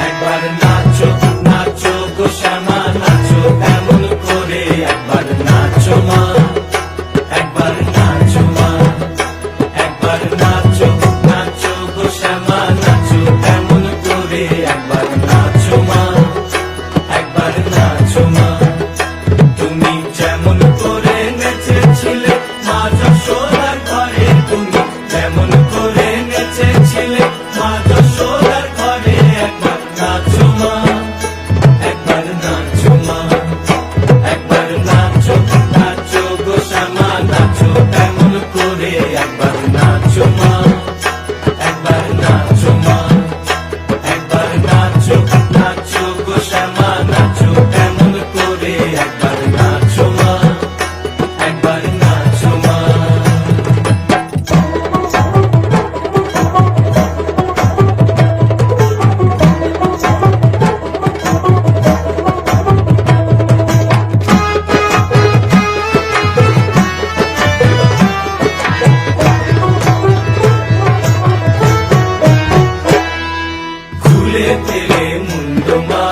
একবার নাচো নাচো গো শ্যামা নাচো এমন করে, একবার নাচো মা, একবার নাচো মা, একবার নাচো নাচো গো শ্যামা নাচো এমন করে, একবার নাচো মা, একবার নাচো মা। তুমি যেমন করে নেচেছিলে মা যশোদার ঘরে, তুমি যেমন করে নেচেছিলে মা যশোদার ঘরে, একবার নাচো মা, একবার নাচো মা, একবার নাচো নাচো গো শ্যামা নাচো এমন করে, একবার নাচো মা, একবার নাচো মা, একবার নাচো নাচো গো শ্যামা নাচো এমন করে, একবার নাচো মা, একবার নাচো মা। খুলে ফেলে মুন্ডমা